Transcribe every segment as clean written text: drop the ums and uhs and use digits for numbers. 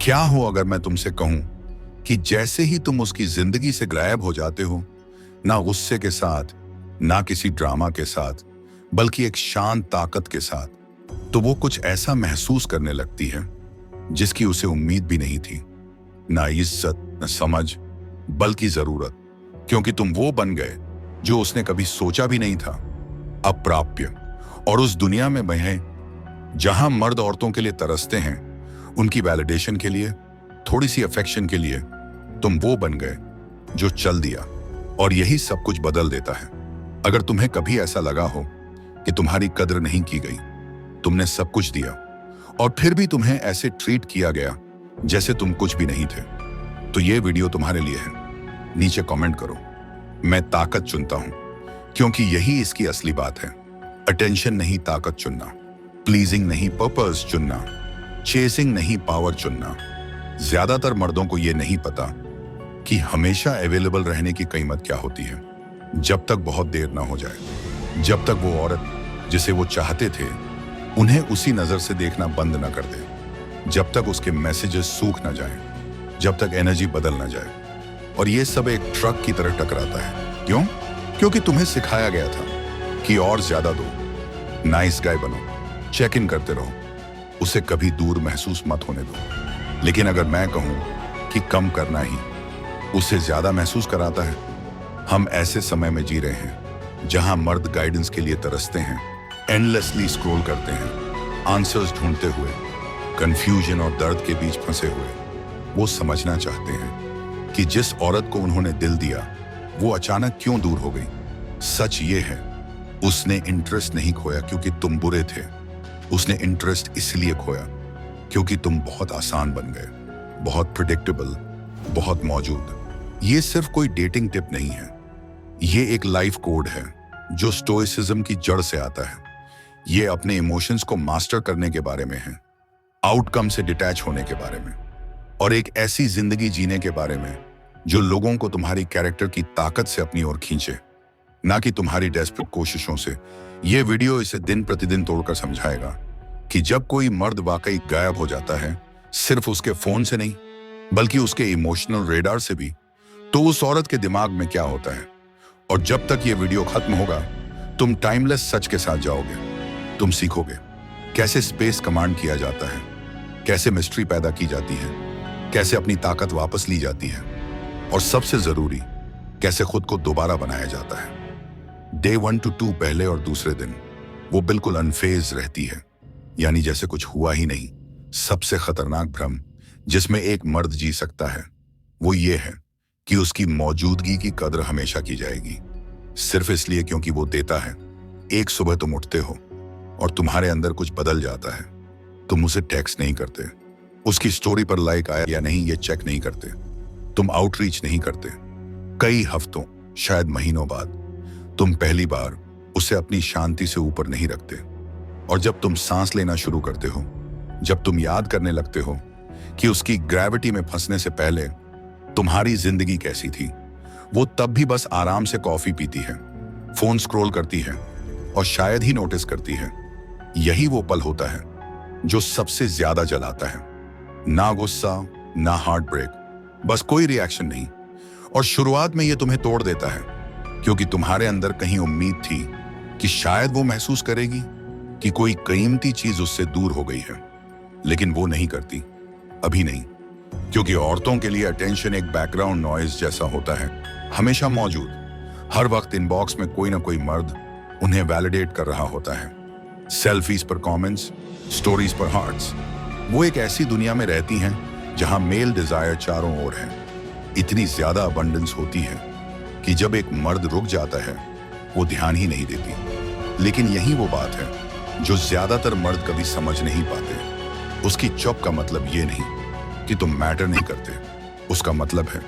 क्या हो अगर मैं तुमसे कहूं कि जैसे ही तुम उसकी जिंदगी से गायब हो जाते हो, ना गुस्से के साथ, ना किसी ड्रामा के साथ, बल्कि एक शांत ताकत के साथ, तो वो कुछ ऐसा महसूस करने लगती है जिसकी उसे उम्मीद भी नहीं थी। ना इज्जत, न समझ, बल्कि जरूरत। क्योंकि तुम वो बन गए जो उसने कभी सोचा भी नहीं था। अप्राप्य। और उस दुनिया में बहे जहां मर्द औरतों के लिए तरसते हैं, उनकी वैलिडेशन के लिए, थोड़ी सी अफेक्शन के लिए, तुम वो बन गए जो चल दिया। और यही सब कुछ बदल देता है। अगर तुम्हें कभी ऐसा लगा हो कि तुम्हारी कद्र नहीं की गई, तुमने सब कुछ दिया और फिर भी तुम्हें ऐसे ट्रीट किया गया जैसे तुम कुछ भी नहीं थे, तो ये वीडियो तुम्हारे लिए है। नीचे कमेंट करो, मैं ताकत चुनता हूं, क्योंकि यही इसकी असली बात है। अटेंशन नहीं ताकत चुनना, प्लीजिंग नहीं पर्पस चुनना, चेसिंग नहीं पावर चुनना। ज्यादातर मर्दों को यह नहीं पता कि हमेशा अवेलेबल रहने की कीमत क्या होती है। जब तक बहुत देर ना हो जाए, जब तक वो औरत जिसे वो चाहते थे उन्हें उसी नजर से देखना बंद ना कर दे, जब तक उसके मैसेजेस सूख ना जाएं, जब तक एनर्जी बदल ना जाए। और ये सब एक ट्रक की तरह टकराता है। क्यों? क्योंकि तुम्हें सिखाया गया था कि और ज्यादा दो, नाइस गाय बनो, चेक इन करते रहो, उसे कभी दूर महसूस मत होने दो। लेकिन अगर मैं कहूं कि कम करना ही उसे ज्यादा महसूस कराता है, हम ऐसे समय में जी रहे हैं जहां मर्द गाइडेंस के लिए तरसते हैं, एंडलेसली स्क्रॉल करते हैं, आंसर्स ढूंढते हुए, कंफ्यूजन और दर्द के बीच फंसे हुए। वो समझना चाहते हैं कि जिस औरत को उन्होंने दिल दिया वो अचानक क्यों दूर हो गई। सच ये है, उसने इंटरेस्ट नहीं खोया क्योंकि तुम बुरे थे, उसने इंटरेस्ट इसलिए खोया क्योंकि तुम बहुत आसान बन गए, बहुत प्रिडिक्टेबल, बहुत मौजूद। ये सिर्फ कोई डेटिंग टिप नहीं है, ये एक लाइफ कोड है जो स्टोइसिज्म की जड़ से आता है। ये अपने इमोशंस को मास्टर करने के बारे में है, आउटकम से डिटैच होने के बारे में, और एक ऐसी जिंदगी जीने के बारे में जो लोगों को तुम्हारी कैरेक्टर की ताकत से अपनी ओर खींचे, ना कि तुम्हारी डेस्परेट कोशिशों से। यह वीडियो इसे दिन प्रतिदिन तोड़कर समझाएगा कि जब कोई मर्द वाकई गायब हो जाता है, सिर्फ उसके फोन से नहीं बल्कि उसके इमोशनल रेडार से भी, तो उस औरत के दिमाग में क्या होता है। और जब तक ये वीडियो खत्म होगा, तुम टाइमलेस सच के साथ जाओगे। तुम सीखोगे कैसे स्पेस कमांड किया जाता है, कैसे मिस्ट्री पैदा की जाती है, कैसे अपनी ताकत वापस ली जाती है, और सबसे जरूरी, कैसे खुद को दोबारा बनाया जाता है। डे 1 to 2 पहले और दूसरे दिन वो बिल्कुल अनफेज रहती है, यानी जैसे कुछ हुआ ही नहीं। सबसे खतरनाक भ्रम जिसमें एक मर्द जी सकता है वो ये है कि उसकी मौजूदगी की कद्र हमेशा की जाएगी, सिर्फ इसलिए क्योंकि वो देता है। एक सुबह तुम उठते हो और तुम्हारे अंदर कुछ बदल जाता है। तुम उसे टेक्स्ट नहीं करते, उसकी स्टोरी पर लाइक आया या नहीं ये चेक नहीं करते, तुम आउटरीच नहीं करते। कई हफ्तों, शायद महीनों बाद तुम पहली बार उसे अपनी शांति से ऊपर नहीं रखते। और जब तुम सांस लेना शुरू करते हो, जब तुम याद करने लगते हो कि उसकी ग्रेविटी में फंसने से पहले तुम्हारी जिंदगी कैसी थी, वो तब भी बस आराम से कॉफी पीती है, फोन स्क्रॉल करती है और शायद ही नोटिस करती है। यही वो पल होता है जो सबसे ज्यादा जलाता है। ना गुस्सा, ना हार्ट ब्रेक, बस कोई रिएक्शन नहीं। और शुरुआत में ये तुम्हें तोड़ देता है क्योंकि तुम्हारे अंदर कहीं उम्मीद थी कि शायद वो महसूस करेगी कि कोई कीमती चीज उससे दूर हो गई है। लेकिन वो नहीं करती, अभी नहीं, क्योंकि औरतों के लिए अटेंशन एक बैकग्राउंड नॉइज जैसा होता है, हमेशा मौजूद। हर वक्त इनबॉक्स में कोई ना कोई मर्द उन्हें वैलिडेट कर रहा होता है, सेल्फीज पर कमेंट्स, स्टोरीज पर हार्ट्स। वो एक ऐसी दुनिया में रहती हैं जहां मेल डिजायर चारों ओर है। इतनी ज्यादा अबंडेंस होती है कि जब एक मर्द रुक जाता है वो ध्यान ही नहीं देती। लेकिन यही वो बात है जो ज्यादातर मर्द कभी समझ नहीं पाते। उसकी चुप का मतलब ये नहीं कि तुम मैटर नहीं करते, उसका मतलब है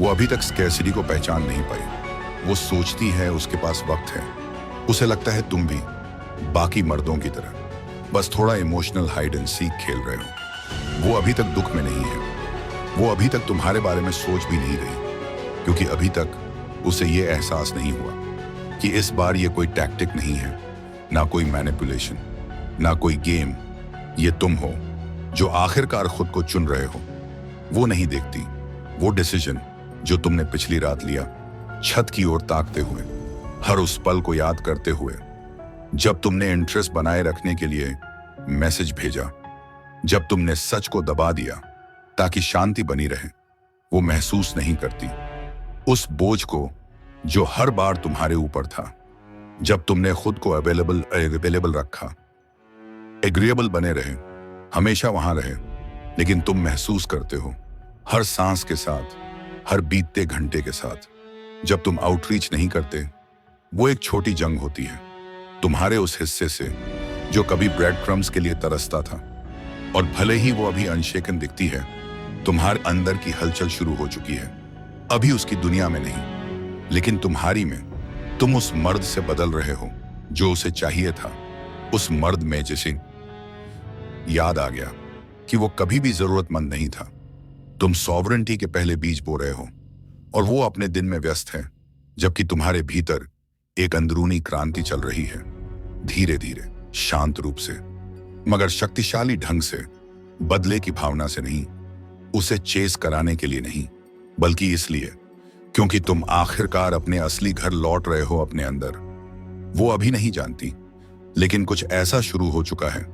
वो अभी तक स्कैर्सिटी को पहचान नहीं पाई। वो सोचती है उसके पास वक्त है, उसे लगता है तुम भी बाकी मर्दों की तरह बस थोड़ा इमोशनल हाइड एंड सीक खेल रहे हो। वो अभी तक दुख में नहीं है, वो अभी तक तुम्हारे बारे में सोच भी नहीं रही, क्योंकि अभी तक उसे ये एहसास नहीं हुआ कि इस बार ये कोई टैक्टिक नहीं है, ना कोई मैनिपुलेशन, ना कोई गेम। ये तुम हो जो आखिरकार खुद को चुन रहे हो, वो नहीं देखती वो डिसीजन जो तुमने पिछली रात लिया, छत की ओर ताकते हुए, हर उस पल को याद करते हुए, जब तुमने इंटरेस्ट बनाए रखने के लिए मैसेज भेजा, जब तुमने सच को दबा दिया ताकि शांति बनी रहे। वो महसूस नहीं करती उस बोझ को जो हर बार तुम्हारे ऊपर था। जब तुमने खुद को अवेलेबल रखा, एग्रीएबल बने रहे, हमेशा वहां रहे, लेकिन तुम महसूस करते हो हर सांस के साथ, हर बीतते घंटे के साथ, जब तुम आउटरीच नहीं करते, वो एक छोटी जंग होती है तुम्हारे उस हिस्से से जो कभी ब्रेड क्रम्स के लिए तरसता था। और भले ही वो अभी अनशेकन दिखती है, तुम्हारे अंदर की हलचल शुरू हो चुकी है। अभी उसकी दुनिया में नहीं, लेकिन तुम्हारी में। तुम उस मर्द से बदल रहे हो जो उसे चाहिए था, उस मर्द में जिसे याद आ गया कि वो कभी भी जरूरतमंद नहीं था। तुम सॉवरेंटी के पहले बीज बो रहे हो और वो अपने दिन में व्यस्त है, जबकि तुम्हारे भीतर एक अंदरूनी क्रांति चल रही है, धीरे धीरे, शांत रूप से, मगर शक्तिशाली ढंग से। बदले की भावना से नहीं, उसे चेस कराने के लिए नहीं, बल्कि इसलिए क्योंकि तुम आखिरकार अपने असली घर लौट रहे हो अपने अंदर। वो अभी नहीं जानती, लेकिन कुछ ऐसा शुरू हो चुका है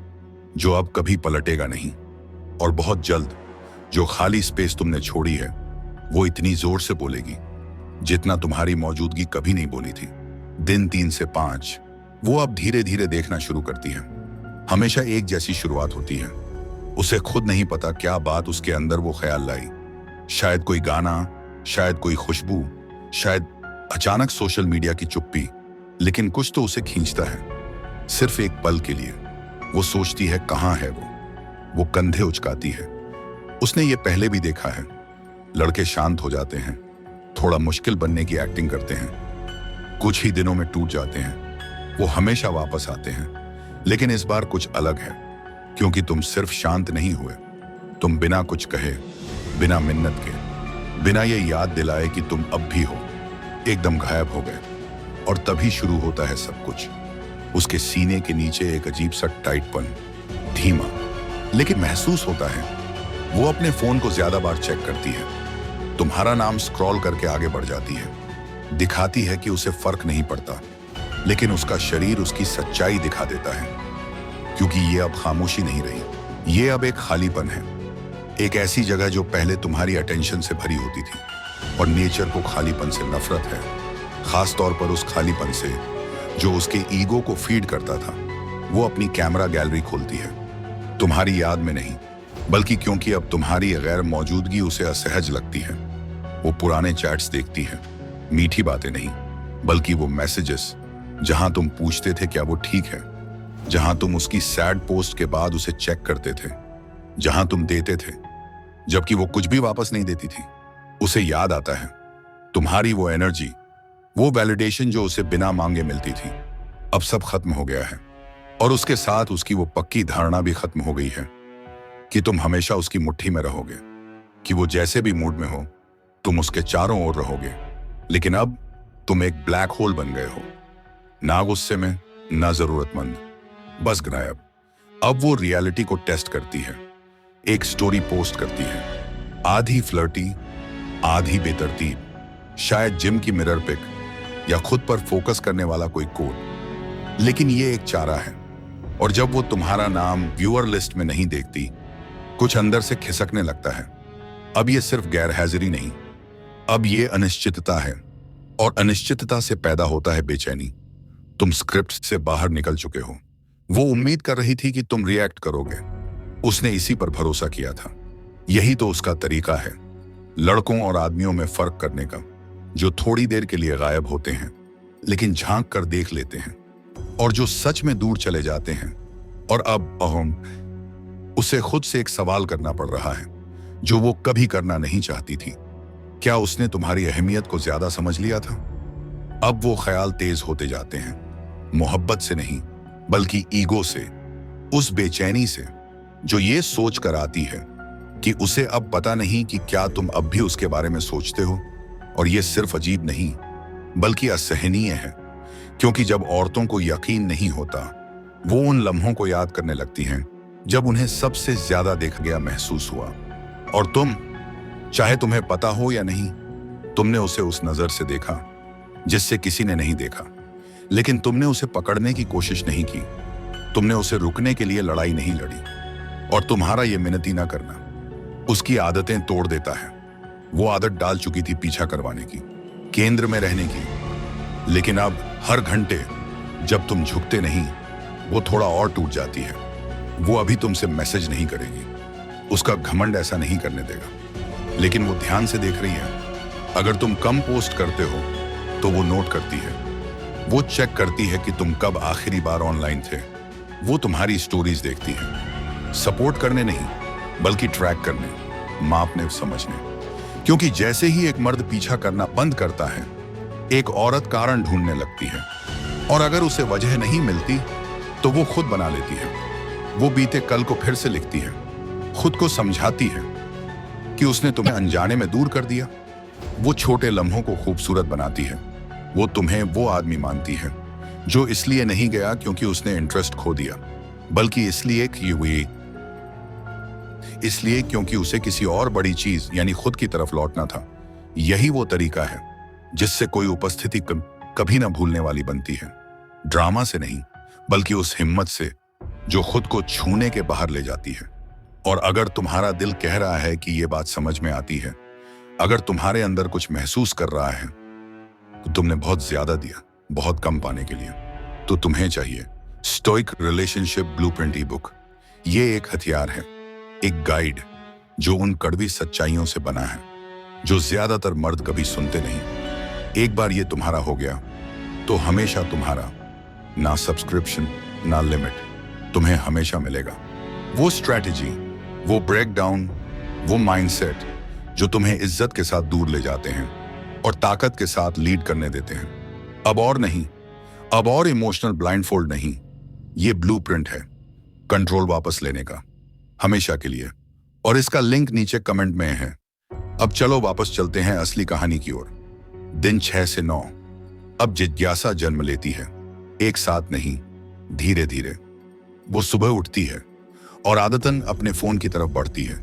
जो अब कभी पलटेगा नहीं। और बहुत जल्द जो खाली स्पेस तुमने छोड़ी है, वो इतनी जोर से बोलेगी जितना तुम्हारी मौजूदगी कभी नहीं बोली थी। दिन 3 से 5 वो अब धीरे धीरे देखना शुरू करती है। हमेशा एक जैसी शुरुआत होती है। उसे खुद नहीं पता क्या बात उसके अंदर वो ख्याल लाई। शायद कोई गाना, शायद कोई खुशबू, शायद अचानक सोशल मीडिया की चुप्पी, लेकिन कुछ तो उसे खींचता है, सिर्फ एक पल के लिए। वो सोचती है कहाँ है वो कंधे उचकाती है। उसने ये पहले भी देखा है, लड़के शांत हो जाते हैं, थोड़ा मुश्किल बनने की एक्टिंग करते हैं, कुछ ही दिनों में टूट जाते हैं, वो हमेशा वापस आते हैं। लेकिन इस बार कुछ अलग है, क्योंकि तुम सिर्फ शांत नहीं हुए, तुम बिना कुछ कहे, बिना मिन्नत के, बिना ये याद दिलाए कि तुम अब भी हो, एकदम गायब हो गए। और तभी शुरू होता है सब कुछ। उसके सीने के नीचे एक अजीब सा टाइटपन, धीमा, लेकिन महसूस होता है। वो अपने फोन को ज्यादा बार चेक करती है, तुम्हारा नाम स्क्रॉल करके आगे बढ़ जाती है, दिखाती है कि उसे फर्क नहीं पड़ता, लेकिन उसका शरीर उसकी सच्चाई दिखा देता है। क्योंकि ये अब खामोशी नहीं रही, ये अब एक खालीपन है। एक ऐसी जगह जो पहले तुम्हारी अटेंशन से भरी होती थी। और नेचर को खालीपन से नफरत है, खास तौर पर उस खालीपन से जो उसके ईगो को फीड करता था। वो अपनी कैमरा गैलरी खोलती है, तुम्हारी याद में नहीं, बल्कि क्योंकि अब तुम्हारी गैर मौजूदगी उसे असहज लगती है। वो पुराने चैट्स देखती है, मीठी बातें नहीं, बल्कि वो मैसेजेस जहां तुम पूछते थे क्या वो ठीक है, जहां तुम उसकी सैड पोस्ट के बाद उसे चेक करते थे, जहां तुम देते थे जबकि वो कुछ भी वापस नहीं देती थी। उसे याद आता है तुम्हारी वो एनर्जी, वो वैलिडेशन जो उसे बिना मांगे मिलती थी, अब सब खत्म हो गया है। और उसके साथ उसकी वो पक्की धारणा भी खत्म हो गई है कि तुम हमेशा उसकी मुट्ठी में रहोगे, कि वो जैसे भी मूड में हो तुम उसके चारों ओर रहोगे। लेकिन अब तुम एक ब्लैक होल बन गए हो, ना गुस्से में, ना जरूरतमंद, बस गायब। अब वो रियलिटी को टेस्ट करती है, एक स्टोरी पोस्ट करती है, आधी फ्लर्टी, आधी बेतरतीब, शायद जिम की मिरर पिक या खुद पर फोकस करने वाला कोई कोड, लेकिन ये एक चारा है। और जब वो तुम्हारा नाम व्यूअर लिस्ट में नहीं देखती, कुछ अंदर से खिसकने लगता है। अब ये सिर्फ गैरहाजिरी नहीं, अब ये अनिश्चितता है, और अनिश्चितता से पैदा होता है बेचैनी। तुम स्क्रिप्ट से बाहर निकल चुके हो। वो उम्मीद कर रही थी कि तुम रिएक्ट करोगे, उसने इसी पर भरोसा किया था। यही तो उसका तरीका है, लड़कों और आदमियों में फर्क करने का, जो थोड़ी देर के लिए गायब होते हैं लेकिन झांक कर देख लेते हैं, और जो सच में दूर चले जाते हैं। और अब उसे खुद से एक सवाल करना पड़ रहा है जो वो कभी करना नहीं चाहती थी। क्या उसने तुम्हारी अहमियत को ज्यादा समझ लिया था? अब वो ख्याल तेज होते जाते हैं, मोहब्बत से नहीं बल्कि ईगो से, उस बेचैनी से जो ये सोच कर आती है कि उसे अब पता नहीं कि क्या तुम अब भी उसके बारे में सोचते हो। और ये सिर्फ अजीब नहीं बल्कि असहनीय है, क्योंकि जब औरतों को यकीन नहीं होता, वो उन लम्हों को याद करने लगती हैं जब उन्हें सबसे ज्यादा देखा गया महसूस हुआ। और तुम, चाहे तुम्हें पता हो या नहीं, तुमने उसे उस नजर से देखा जिससे किसी ने नहीं देखा। लेकिन तुमने उसे पकड़ने की कोशिश नहीं की, तुमने उसे रुकने के लिए लड़ाई नहीं लड़ी। और तुम्हारा यह मिन्नती ना करना उसकी आदतें तोड़ देता है। वो आदत डाल चुकी थी पीछा करवाने की, केंद्र में रहने की। लेकिन अब हर घंटे जब तुम झुकते नहीं, वो थोड़ा और टूट जाती है। वो अभी तुमसे मैसेज नहीं करेगी, उसका घमंड ऐसा नहीं करने देगा, लेकिन वो ध्यान से देख रही है। अगर तुम कम पोस्ट करते हो तो वो नोट करती है। वो चेक करती है कि तुम कब आखिरी बार ऑनलाइन थे। वो तुम्हारी स्टोरीज देखती है, सपोर्ट करने नहीं बल्कि ट्रैक करने, मापने, समझने। क्योंकि जैसे ही एक मर्द पीछा करना बंद करता है, एक औरत कारण ढूंढने लगती है। और अगर उसे वजह नहीं मिलती तो वो खुद बना लेती है। वो बीते कल को फिर से लिखती है, खुद को समझाती है कि उसने तुम्हें अनजाने में दूर कर दिया। वो छोटे लम्हों को खूबसूरत बनाती है। वो तुम्हें वो आदमी मानती है जो इसलिए नहीं गया क्योंकि उसने इंटरेस्ट खो दिया, बल्कि इसलिए क्योंकि उसे किसी और बड़ी चीज यानी खुद की तरफ लौटना था। यही वो तरीका है जिससे कोई उपस्थिति कभी ना भूलने वाली बनती है। ड्रामा से नहीं, बल्कि उस हिम्मत से जो खुद को छूने के बाहर ले जाती है। और अगर तुम्हारा दिल कह रहा है कि ये बात समझ में आती है, अगर तुम्हारे अंदर कुछ महसूस कर रहा है तो तुमने बहुत ज्यादा दिया बहुत कम पाने के लिए, तो तुम्हें चाहिए स्टोइक रिलेशनशिप ब्लूप्रिंट ई बुक। ये एक हथियार है, एक गाइड जो उन कड़वी सच्चाइयों से बना है जो ज्यादातर मर्द कभी सुनते नहीं। एक बार ये तुम्हारा हो गया तो हमेशा तुम्हारा, ना सब्सक्रिप्शन ना लिमिट, तुम्हें हमेशा मिलेगा। वो स्ट्रैटेजी, वो ब्रेकडाउन, वो माइंडसेट जो तुम्हें इज्जत के साथ दूर ले जाते हैं और ताकत के साथ लीड करने देते हैं। अब और नहीं, अब और इमोशनल ब्लाइंडफोल्ड नहीं, ये ब्लूप्रिंट है कंट्रोल वापस लेने का, हमेशा के लिए। और इसका लिंक नीचे कमेंट में है। अब चलो वापस चलते हैं असली कहानी की ओर। दिन 6 से 9। अब जिज्ञासा जन्म लेती है, एक साथ नहीं, धीरे धीरे। वो सुबह उठती है और आदतन अपने फोन की तरफ बढ़ती है,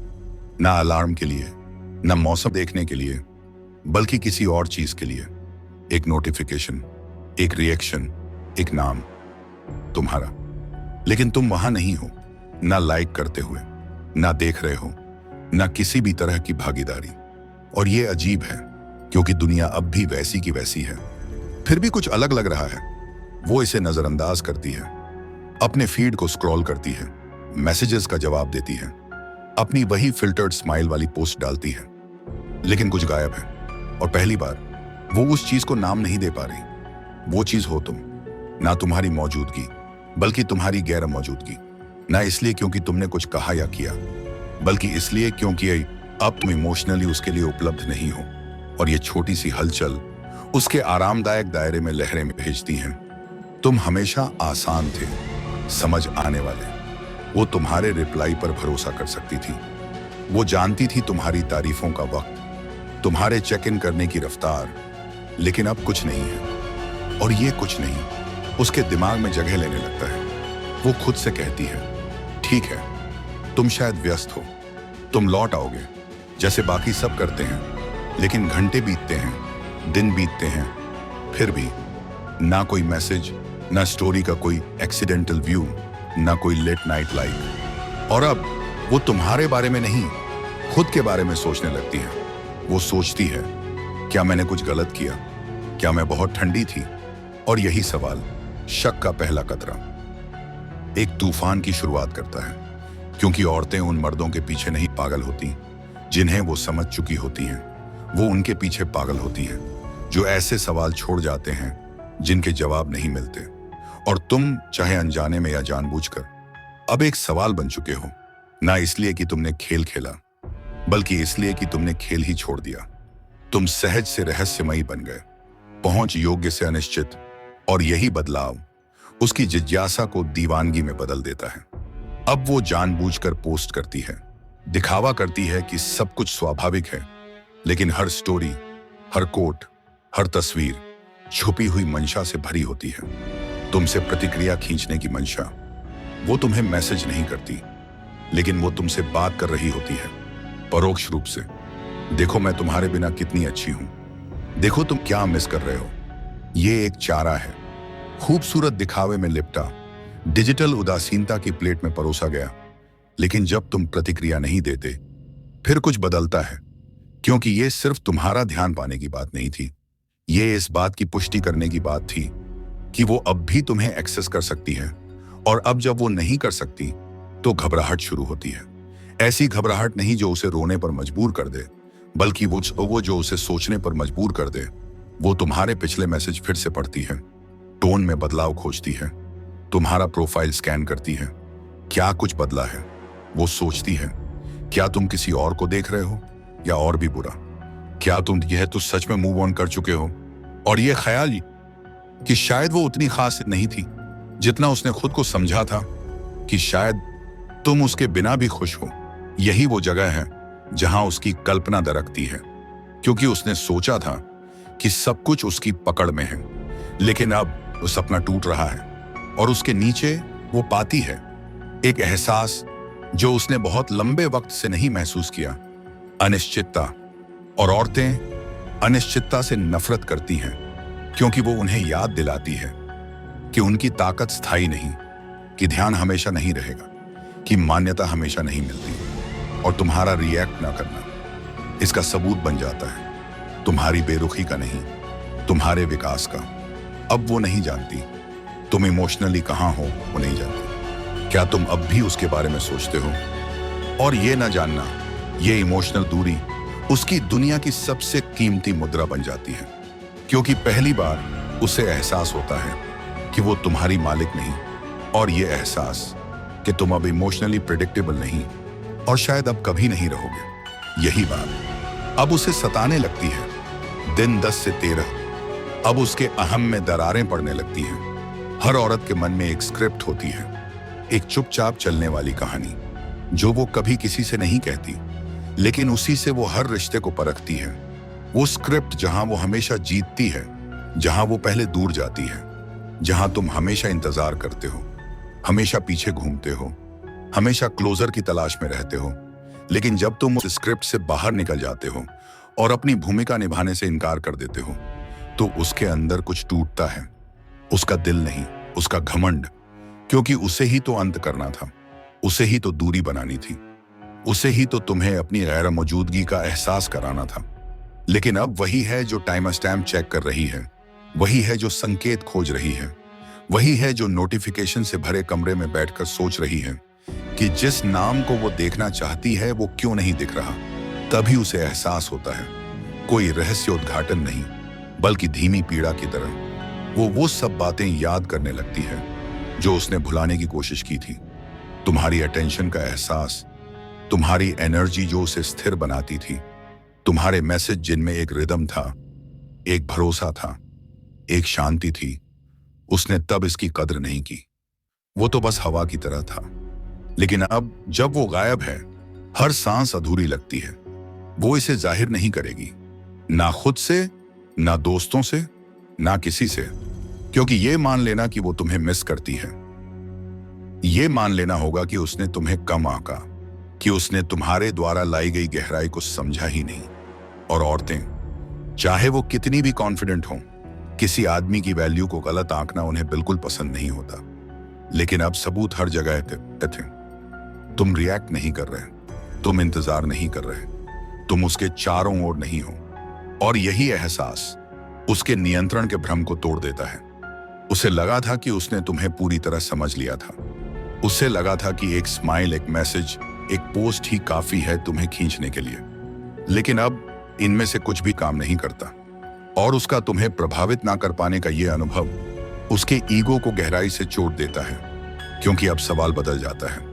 ना अलार्म के लिए, ना मौसम देखने के लिए, बल्कि किसी और चीज के लिए। एक नोटिफिकेशन, एक रिएक्शन, एक नाम, तुम्हारा। लेकिन तुम वहां नहीं हो, ना लाइक करते हुए, ना देख रहे हो, ना किसी भी तरह की भागीदारी। और ये अजीब है क्योंकि दुनिया अब भी वैसी की वैसी है, फिर भी कुछ अलग लग रहा है। वो इसे नजरअंदाज करती है, अपने फीड को स्क्रॉल करती है, मैसेजेस का जवाब देती है, अपनी वही फिल्टर्ड स्माइल वाली पोस्ट डालती है। लेकिन कुछ गायब है। और पहली बार वो उस चीज को नाम नहीं दे पा रही। वो चीज हो तुम, ना तुम्हारी मौजूदगी बल्कि तुम्हारी गैर मौजूदगी। ना इसलिए क्योंकि तुमने कुछ कहा या किया, बल्कि इसलिए क्योंकि अब तुम इमोशनली उसके लिए उपलब्ध नहीं हो। और ये छोटी सी हलचल उसके आरामदायक दायरे में लहरें भेजती हैं। तुम हमेशा आसान थे, समझ आने वाले। वो तुम्हारे रिप्लाई पर भरोसा कर सकती थी। वो जानती थी तुम्हारी तारीफों का वक्त, तुम्हारे चेक इन करने की रफ्तार। लेकिन अब कुछ नहीं है। और ये कुछ नहीं उसके दिमाग में जगह लेने लगता है। वो खुद से कहती है, ठीक है, तुम शायद व्यस्त हो, तुम लौट आओगे जैसे बाकी सब करते हैं। लेकिन घंटे बीतते हैं, दिन बीतते हैं, फिर भी ना कोई मैसेज, ना स्टोरी का कोई एक्सीडेंटल व्यू, ना कोई लेट नाइट लाइक। और अब वो तुम्हारे बारे में नहीं, खुद के बारे में सोचने लगती है। वो सोचती है, क्या मैंने कुछ गलत किया? क्या मैं बहुत ठंडी थी? और यही सवाल, शक का पहला कतरा, एक तूफान की शुरुआत करता है। क्योंकि औरतें उन मर्दों के पीछे नहीं पागल होती जिन्हें वो समझ चुकी होती हैं, वो उनके पीछे पागल होती हैं जो ऐसे सवाल छोड़ जाते हैं जिनके जवाब नहीं मिलते। और तुम, चाहे अनजाने में या जानबूझकर, अब एक सवाल बन चुके हो। ना इसलिए कि तुमने खेल खेला, बल्कि इसलिए कि तुमने खेल ही छोड़ दिया। तुम सहज से रहस्यमयी बन गए, पहुंच योग्य से अनिश्चित। और यही बदलाव उसकी जिज्ञासा को दीवानगी में बदल देता है। अब वो जानबूझकर पोस्ट करती है, दिखावा करती है कि सब कुछ स्वाभाविक है। लेकिन हर स्टोरी, हर कोट, हर तस्वीर छुपी हुई मंशा से भरी होती है। तुमसे प्रतिक्रिया खींचने की मंशा। वो तुम्हें मैसेज नहीं करती, लेकिन वो तुमसे बात कर रही होती है परोक्ष रूप से। देखो मैं तुम्हारे बिना कितनी अच्छी हूं, देखो तुम क्या मिस कर रहे हो। ये एक चारा है, खूबसूरत दिखावे में लिपटा, डिजिटल उदासीनता की प्लेट में परोसा गया। लेकिन जब तुम प्रतिक्रिया नहीं देते, फिर कुछ बदलता है। क्योंकि ये सिर्फ तुम्हारा ध्यान पाने की बात नहीं थी, ये इस बात की पुष्टि करने की बात थी कि वो अब भी तुम्हें एक्सेस कर सकती है। और अब जब वो नहीं कर सकती, तो घबराहट शुरू होती है। ऐसी घबराहट नहीं जो उसे रोने पर मजबूर कर दे, बल्कि वो जो उसे सोचने पर मजबूर कर दे। वो तुम्हारे पिछले मैसेज फिर से पढ़ती है, टोन में बदलाव खोजती है, तुम्हारा प्रोफाइल स्कैन करती है। क्या कुछ बदला है? वो सोचती है, क्या तुम किसी और को देख रहे हो, या और भी बुरा, क्या तुम यह तो सच में मूव ऑन कर चुके हो? और यह ख्याल कि शायद वो उतनी खास नहीं थी जितना उसने खुद को समझा था, कि शायद तुम उसके बिना भी खुश हो। यही वो जगह है जहां उसकी कल्पना दरकती है, क्योंकि उसने सोचा था कि सब कुछ उसकी पकड़ में है। लेकिन अब वो सपना टूट रहा है, और उसके नीचे वो पाती है एक एहसास जो उसने बहुत लंबे वक्त से नहीं महसूस किया, अनिश्चितता। और औरतें अनिश्चितता से नफरत करती हैं, क्योंकि वो उन्हें याद दिलाती है कि उनकी ताकत स्थायी नहीं, कि ध्यान हमेशा नहीं रहेगा, कि मान्यता हमेशा नहीं मिलती। और तुम्हारा रिएक्ट ना करना इसका सबूत बन जाता है, तुम्हारी बेरुखी का नहीं, तुम्हारे विकास का। अब वो नहीं जानती तुम इमोशनली कहां हो, वो नहीं जानती। क्या तुम अब भी उसके बारे में सोचते हो? और ये ना जानना, ये इमोशनल दूरी उसकी दुनिया की सबसे कीमती मुद्रा बन जाती है, क्योंकि पहली बार उसे एहसास होता है कि वो तुम्हारी मालिक नहीं। और ये एहसास कि तुम अब इमोशनली प्रेडिक्टेबल नहीं, और शायद अब कभी नहीं रहोगे, यही बात अब उसे सताने लगती है। दिन 10 से 13 अब उसके अहम में दरारें पड़ने लगती हैं। हर औरत के मन में एक स्क्रिप्ट होती है, एक चुपचाप चलने वाली कहानी, जो वो कभी किसी से नहीं कहती, लेकिन उसी से वो हर रिश्ते को परखती है। वो स्क्रिप्ट जहां वो हमेशा जीतती है, जहां वो पहले दूर जाती है, जहां तुम हमेशा इंतजार करते हो, हमेशा पीछे घूमते हो, हमेशा क्लोजर की तलाश में रहते हो। लेकिन जब तुम उस स्क्रिप्ट से बाहर निकल जाते हो और अपनी भूमिका निभाने से इनकार कर देते हो, तो उसके अंदर कुछ टूटता है। उसका दिल नहीं, उसका घमंड, क्योंकि उसे ही तो अंत करना था, उसे ही तो दूरी बनानी थी, उसे ही तो तुम्हें अपनी गैर मौजूदगी का एहसास कराना था। लेकिन अब वही है जो टाइम स्टैम्प चेक कर रही है, वही है जो संकेत खोज रही है, वही है जो नोटिफिकेशन से भरे कमरे में बैठकर सोच रही है कि जिस नाम को वो देखना चाहती है वो क्यों नहीं दिख रहा। तभी उसे एहसास होता है, कोई रहस्य उद्घाटन नहीं, बल्कि धीमी पीड़ा की तरह वो सब बातें याद करने लगती है जो उसने भुलाने की कोशिश की थी। तुम्हारी अटेंशन का एहसास, तुम्हारी एनर्जी जो उसे स्थिर बनाती थी, तुम्हारे मैसेज जिनमें एक रिदम था, एक भरोसा था, एक शांति थी। उसने तब इसकी कद्र नहीं की, वो तो बस हवा की तरह था। लेकिन अब जब वो गायब है, हर सांस अधूरी लगती है। वो इसे जाहिर नहीं करेगी, ना खुद से, ना दोस्तों से, ना किसी से, क्योंकि ये मान लेना कि वो तुम्हें मिस करती है, ये मान लेना होगा कि उसने तुम्हें कम आंका, कि उसने तुम्हारे द्वारा लाई गई गहराई को समझा ही नहीं। और औरतें, चाहे वो कितनी भी कॉन्फिडेंट हों, किसी आदमी की वैल्यू को गलत आंकना उन्हें बिल्कुल पसंद नहीं होता। लेकिन अब सबूत हर जगह थे। तुम रिएक्ट नहीं कर रहे, तुम इंतजार नहीं कर रहे, तुम उसके चारों ओर नहीं हो। और यही एहसास उसके नियंत्रण के भ्रम को तोड़ देता है। उसे लगा था कि उसने तुम्हें पूरी तरह समझ लिया था। उसे लगा था कि एक स्माइल, एक मैसेज, एक पोस्ट ही काफी है तुम्हें खींचने के लिए। लेकिन अब इनमें से कुछ भी काम नहीं करता। और उसका तुम्हें प्रभावित ना कर पाने का यह अनुभव उसके ईगो को गहराई से चोट देता है। क्योंकि अब सवाल बदल जाता है।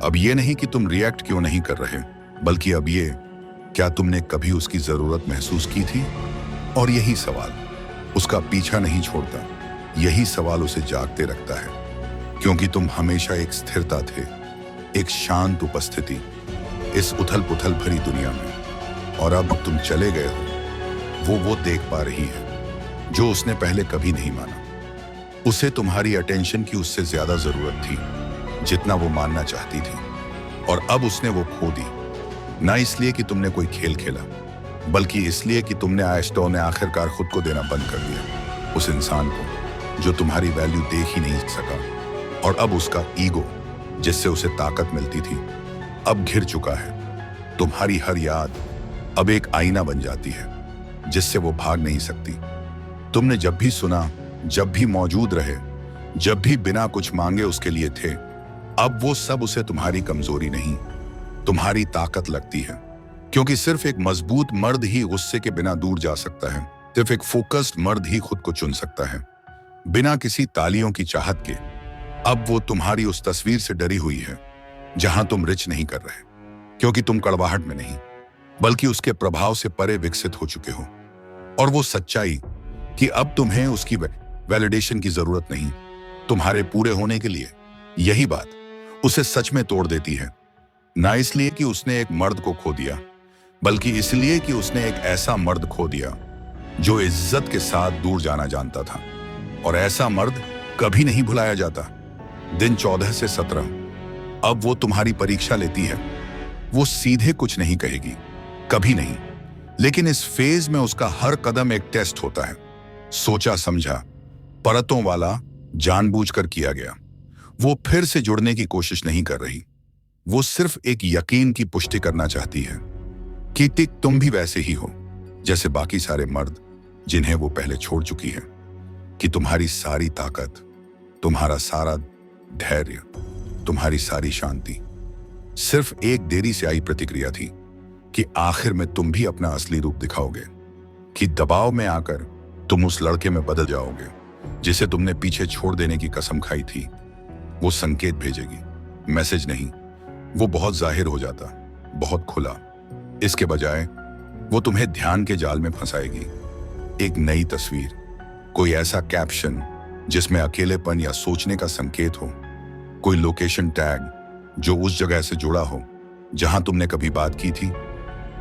अब ये नहीं कि तुम रिएक्ट क्यों नहीं कर रहे, बल्कि अब ये, क्या तुमने कभी उसकी जरूरत महसूस की थी? और यही सवाल उसका पीछा नहीं छोड़ता। यही सवाल उसे जागते रखता है, क्योंकि तुम हमेशा एक स्थिरता थे, एक शांत उपस्थिति इस उथल पुथल भरी दुनिया में। और अब तुम चले गए हो, वो देख पा रही है जो उसने पहले कभी नहीं माना। उसे तुम्हारी अटेंशन की उससे ज्यादा जरूरत थी जितना वो मानना चाहती थी। और अब उसने वो खो दी, ना इसलिए कि तुमने कोई खेल खेला, बल्कि इसलिए कि तुमने आइंस्टाइन ने आखिरकार खुद को देना बंद कर दिया उस इंसान को जो तुम्हारी वैल्यू देख ही नहीं सका। और अब उसका ईगो, जिससे उसे ताकत मिलती थी, अब घिर चुका है। तुम्हारी हर याद अब एक आईना बन जाती है जिससे वो भाग नहीं सकती। तुमने जब भी सुना, जब भी मौजूद रहे, जब भी बिना कुछ मांगे उसके लिए थे, अब वो सब उसे तुम्हारी कमजोरी नहीं, तुम्हारी ताकत लगती है। क्योंकि सिर्फ एक मजबूत मर्द ही गुस्से के बिना दूर जा सकता है। सिर्फ एक फोकस्ड मर्द ही खुद को चुन सकता है, बिना किसी तालियों की चाहत के। अब वो तुम्हारी उस तस्वीर से डरी हुई है जहां तुम रिच नहीं कर रहे, क्योंकि तुम कड़वाहट में नहीं, बल्कि उसके प्रभाव से परे विकसित हो चुके हो। और वो सच्चाई कि अब तुम्हें उसकी वैलिडेशन की जरूरत नहीं तुम्हारे पूरे होने के लिए, यही बात उसे सच में तोड़ देती है। ना इसलिए कि उसने एक मर्द को खो दिया, बल्कि इसलिए कि उसने एक ऐसा मर्द खो दिया जो इज्जत के साथ दूर जाना जानता था। और ऐसा मर्द कभी नहीं भुलाया जाता। दिन 14 से 17 अब वो तुम्हारी परीक्षा लेती है। वो सीधे कुछ नहीं कहेगी, कभी नहीं, लेकिन इस फेज में उसका हर कदम एक टेस्ट होता है, सोचा समझा, परतों वाला, जानबूझकर किया गया। वो फिर से जुड़ने की कोशिश नहीं कर रही, वो सिर्फ एक यकीन की पुष्टि करना चाहती है कि तुम भी वैसे ही हो जैसे बाकी सारे मर्द जिन्हें वो पहले छोड़ चुकी है, कि तुम्हारी सारी ताकत, तुम्हारा सारा धैर्य, तुम्हारी सारी शांति सिर्फ एक देरी से आई प्रतिक्रिया थी कि आखिर में तुम भी अपना असली रूप दिखाओगे, कि दबाव में आकर तुम उस लड़के में बदल जाओगे जिसे तुमने पीछे छोड़ देने की कसम खाई थी। वो संकेत भेजेगी, मैसेज नहीं। वो बहुत जाहिर हो जाता, बहुत खुला। इसके बजाय वो तुम्हें ध्यान के जाल में फंसाएगी। एक नई तस्वीर, कोई ऐसा कैप्शन जिसमें अकेलेपन या सोचने का संकेत हो, कोई लोकेशन टैग जो उस जगह से जुड़ा हो जहां तुमने कभी बात की थी।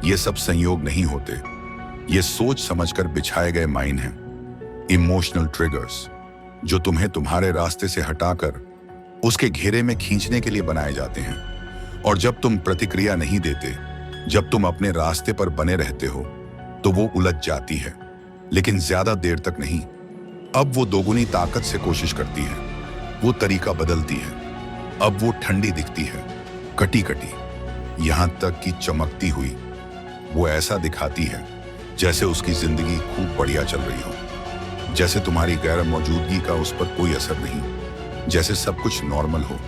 ये सब संयोग नहीं होते, ये सोच समझकर बिछाए गए माइन हैं, इमोशनल ट्रिगर्स जो तुम्हें तुम्हारे रास्ते से हटाकर उसके घेरे में खींचने के लिए बनाए जाते हैं। और जब तुम प्रतिक्रिया नहीं देते, जब तुम अपने रास्ते पर बने रहते हो, तो वो उलझ जाती है, लेकिन ज्यादा देर तक नहीं। अब वो दोगुनी ताकत से कोशिश करती है, वो तरीका बदलती है। अब वो ठंडी दिखती है, कटी कटी, यहां तक कि चमकती हुई। वो ऐसा दिखाती है जैसे उसकी जिंदगी खूब बढ़िया चल रही हो, जैसे तुम्हारी गैर मौजूदगी का उस पर कोई असर नहीं, जैसे सब कुछ नॉर्मल हो।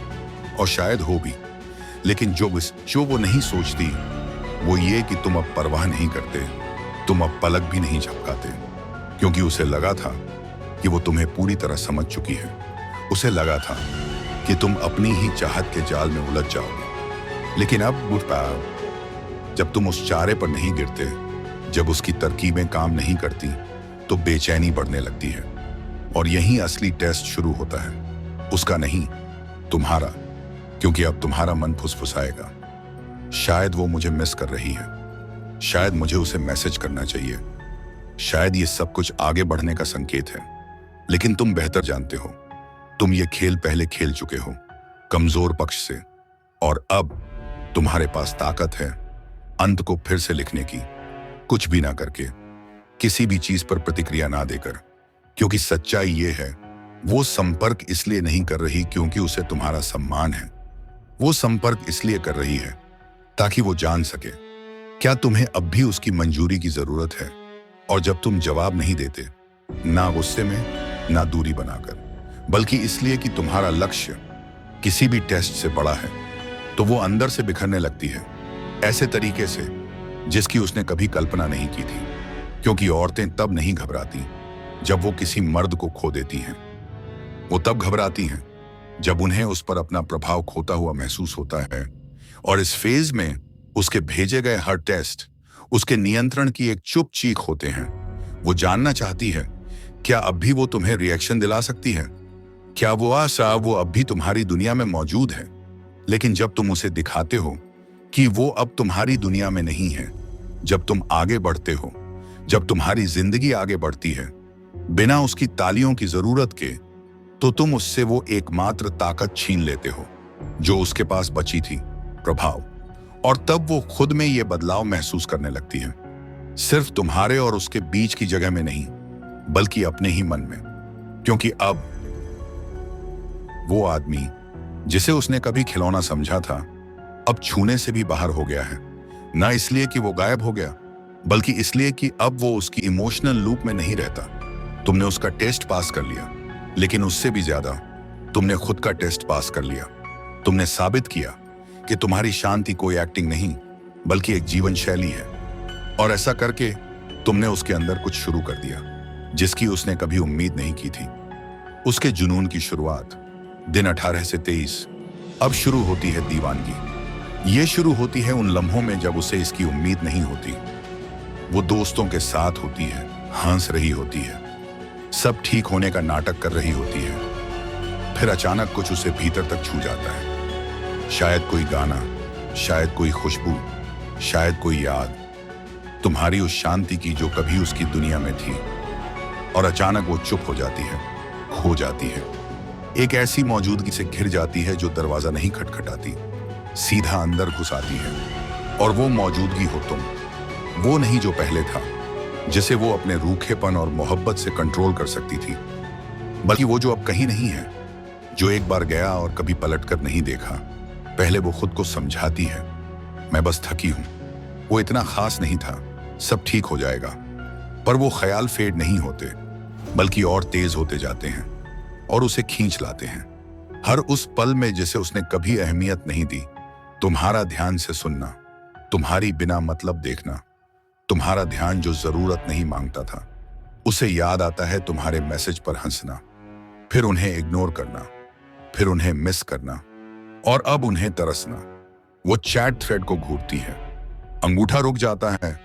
और शायद हो भी, लेकिन जो वो नहीं सोचती वो ये कि तुम अब परवाह नहीं करते, तुम अब पलक भी नहीं झपकाते, क्योंकि उसे लगा था कि वो तुम्हें पूरी तरह समझ चुकी है। उसे लगा था कि तुम अपनी ही चाहत के जाल में उलझ जाओगे। लेकिन अब जब तुम उस चारे पर नहीं गिरते, जब उसकी तरकीबें काम नहीं करती, तो बेचैनी बढ़ने लगती है। और यही असली टेस्ट शुरू होता है, उसका नहीं, तुम्हारा। क्योंकि अब तुम्हारा मन फुसफुसाएगा, शायद वो मुझे मिस कर रही है, शायद मुझे उसे मैसेज करना चाहिए, शायद ये सब कुछ आगे बढ़ने का संकेत है। लेकिन तुम बेहतर जानते हो, तुम ये खेल पहले खेल चुके हो, कमजोर पक्ष से। और अब तुम्हारे पास ताकत है अंत को फिर से लिखने की, कुछ भी ना करके, किसी भी चीज पर प्रतिक्रिया ना देकर। क्योंकि सच्चाई ये है, वो संपर्क इसलिए नहीं कर रही क्योंकि उसे तुम्हारा सम्मान है। वो संपर्क इसलिए कर रही है ताकि वो जान सके क्या तुम्हें अब भी उसकी मंजूरी की जरूरत है। और जब तुम जवाब नहीं देते, ना गुस्से में, ना दूरी बनाकर, बल्कि इसलिए कि तुम्हारा लक्ष्य किसी भी टेस्ट से बड़ा है, तो वो अंदर से बिखरने लगती है, ऐसे तरीके से जिसकी उसने कभी कल्पना नहीं की थी। क्योंकि औरतें तब नहीं घबराती जब वो किसी मर्द को खो देती हैं, वो तब घबराती हैं जब उन्हें उस पर अपना प्रभाव खोता हुआ महसूस होता है। और इस फेज में उसके भेजे गए हर टेस्ट उसके नियंत्रण की एक चुप चीख होते हैं। वो जानना चाहती है, क्या अब भी वो तुम्हें रिएक्शन दिला सकती है? क्या वो आशा वो अब भी तुम्हारी दुनिया में मौजूद है? लेकिन जब तुम उसे दिखाते हो कि वो अब तुम्हारी दुनिया में नहीं है, जब तुम आगे बढ़ते हो, जब तुम्हारी जिंदगी आगे बढ़ती है बिना उसकी तालियों की जरूरत के, तो तुम उससे वो एकमात्र ताकत छीन लेते हो जो उसके पास बची थी। प्रभाव। और तब वो खुद में ये बदलाव महसूस करने लगती है, सिर्फ तुम्हारे और उसके बीच की जगह में नहीं, बल्कि अपने ही मन में। क्योंकि अब वो आदमी जिसे उसने कभी खिलौना समझा था, अब छूने से भी बाहर हो गया है। ना इसलिए कि वो गायब हो गया, बल्कि इसलिए कि अब वो उसकी इमोशनल लूप में नहीं रहता। तुमने उसका टेस्ट पास कर लिया, लेकिन उससे भी ज्यादा तुमने खुद का टेस्ट पास कर लिया। तुमने साबित किया कि तुम्हारी शांति कोई एक्टिंग नहीं, बल्कि एक जीवन शैली है। और ऐसा करके तुमने उसके अंदर कुछ शुरू कर दिया जिसकी उसने कभी उम्मीद नहीं की थी। उसके जुनून की शुरुआत दिन 18 से 23 अब शुरू होती है दीवानगी। ये शुरू होती है उन लम्हों में जब उसे इसकी उम्मीद नहीं होती। वो दोस्तों के साथ होती है, हंस रही होती है, सब ठीक होने का नाटक कर रही होती है। फिर अचानक कुछ उसे भीतर तक छू जाता है। शायद कोई गाना, शायद कोई खुशबू, शायद कोई याद, तुम्हारी उस शांति की जो कभी उसकी दुनिया में थी। और अचानक वो चुप हो जाती है, खो जाती है, एक ऐसी मौजूदगी से घिर जाती है जो दरवाजा नहीं खटखटाती, सीधा अंदर घुस आती है। और वो मौजूदगी हो तुम, वो नहीं जो पहले था, जिसे वो अपने रूखेपन और मोहब्बत से कंट्रोल कर सकती थी, बल्कि वो जो अब कहीं नहीं है, जो एक बार गया और कभी पलटकर नहीं देखा। पहले वो खुद को समझाती है, मैं बस थकी हूं, वो इतना खास नहीं था, सब ठीक हो जाएगा। पर वो ख्याल फेड नहीं होते, बल्कि और तेज होते जाते हैं और उसे खींच लाते हैं। हर उस पल में जिसे उसने कभी अहमियत नहीं दी, तुम्हारा ध्यान से सुनना, तुम्हारी बिना मतलब देखना, तुम्हारा ध्यान जो जरूरत नहीं मांगता था। उसे याद आता है तुम्हारे मैसेज पर हंसना, फिर उन्हें इग्नोर करना, फिर उन्हें मिस करना, और अब उन्हें तरसना। वो चैट थ्रेड को घूरती है, अंगूठा रुक जाता है,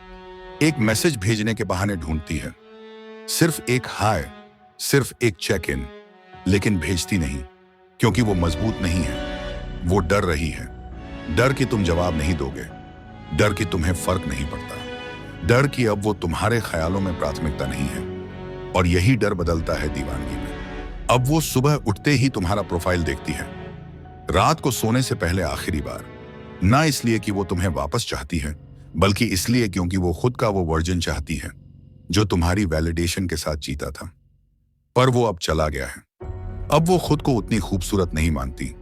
एक मैसेज भेजने के बहाने ढूंढती है, सिर्फ एक हाय, सिर्फ एक चेक इन, लेकिन भेजती नहीं, क्योंकि वो मजबूत नहीं है। वो डर रही है, डर कि तुम जवाब नहीं दोगे, डर कि तुम्हें फर्क नहीं पड़ता, डर कि अब वो तुम्हारे ख्यालों में प्राथमिकता नहीं है। और यही डर बदलता है दीवानगी में। अब वो सुबह उठते ही तुम्हारा प्रोफाइल देखती है, रात को सोने से पहले आखिरी बार, ना इसलिए कि वो तुम्हें वापस चाहती है, बल्कि इसलिए क्योंकि वो खुद का वो वर्जन चाहती है जो तुम्हारी वैलिडेशन के साथ जीता था। पर वो अब चला गया है। अब वो खुद को उतनी खूबसूरत नहीं मानती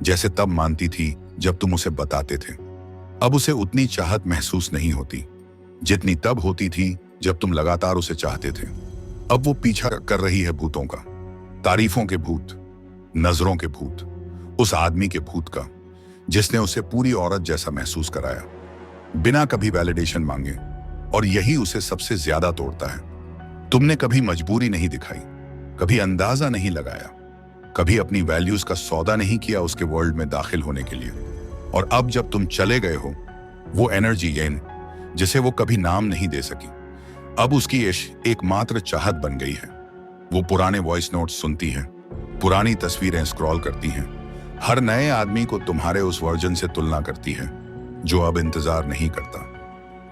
जैसे तब मानती थी जब तुम उसे बताते थे। अब उसे उतनी चाहत महसूस नहीं होती जितनी तब होती थी जब तुम लगातार उसे चाहते थे। अब वो पीछा कर रही है भूतों का, तारीफों के भूत, नजरों के भूत, उस आदमी के भूत का जिसने उसे पूरी औरत जैसा महसूस कराया, बिना कभी वैलिडेशन मांगे। और यही उसे सबसे ज्यादा तोड़ता है। तुमने कभी मजबूरी नहीं दिखाई, कभी अंदाजा नहीं लगाया, कभी अपनी वैल्यूज का सौदा नहीं किया उसके वर्ल्ड में दाखिल होने के लिए। और अब जब तुम चले गए हो, वो एनर्जी येन जिसे वो कभी नाम नहीं दे सकी, अब उसकी एकमात्र चाहत बन गई है। वो पुराने वॉइस नोट्स सुनती है, पुरानी तस्वीरें स्क्रॉल करती हैं, हर नए आदमी को तुम्हारे उस वर्जन से तुलना करती है जो अब इंतजार नहीं करता।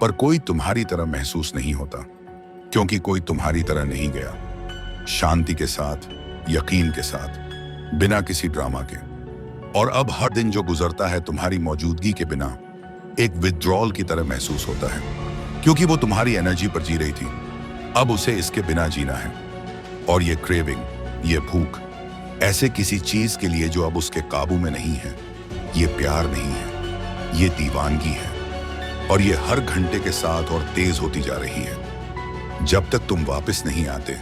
पर कोई तुम्हारी तरह महसूस नहीं होता, क्योंकि कोई तुम्हारी तरह नहीं गया। शांति के साथ, यकीन के साथ, बिना किसी ड्रामा के। और अब हर दिन जो गुजरता है तुम्हारी मौजूदगी के बिना, एक विथड्रॉल की तरह महसूस होता है, क्योंकि वो तुम्हारी एनर्जी पर जी रही थी, अब उसे इसके बिना जीना है। और ये क्रेविंग, ये भूख, ऐसे किसी चीज के लिए जो अब उसके काबू में नहीं है, ये प्यार नहीं है, ये दीवानगी है। और ये हर घंटे के साथ और तेज होती जा रही है जब तक तुम वापस नहीं आते।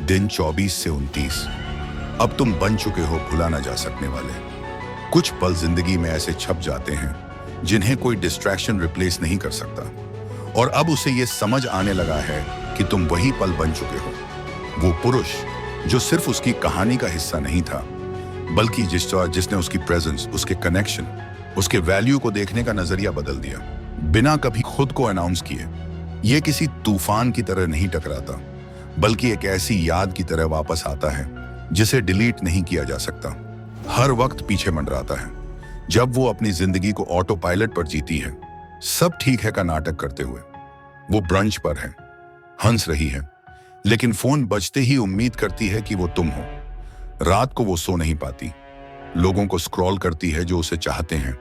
दिन 24 से 29 अब तुम बन चुके हो भुला ना जा सकने वाले। कुछ पल जिंदगी में ऐसे छप जाते हैं जिन्हें कोई डिस्ट्रैक्शन रिप्लेस नहीं कर सकता। और अब उसे ये समझ आने लगा है कि तुम वही पल बन चुके हो, वो पुरुष जो सिर्फ उसकी कहानी का हिस्सा नहीं था, बल्कि जिसने उसकी प्रेजेंस, उसके कनेक्शन, उसके वैल्यू को देखने का नजरिया बदल दिया, बिना कभी खुद को अनाउंस किए। ये किसी तूफान की तरह नहीं टकराता, बल्कि एक ऐसी याद की तरह वापस आता है जिसे डिलीट नहीं किया जा सकता। हर वक्त पीछे मंडराता है जब वो अपनी जिंदगी को ऑटो पायलट पर जीती है, सब ठीक है का नाटक करते हुए। वो ब्रंच पर है, हंस रही है, लेकिन फोन बजते ही उम्मीद करती है कि वो तुम हो। रात को वो सो नहीं पाती, लोगों को स्क्रॉल करती है जो उसे चाहते हैं,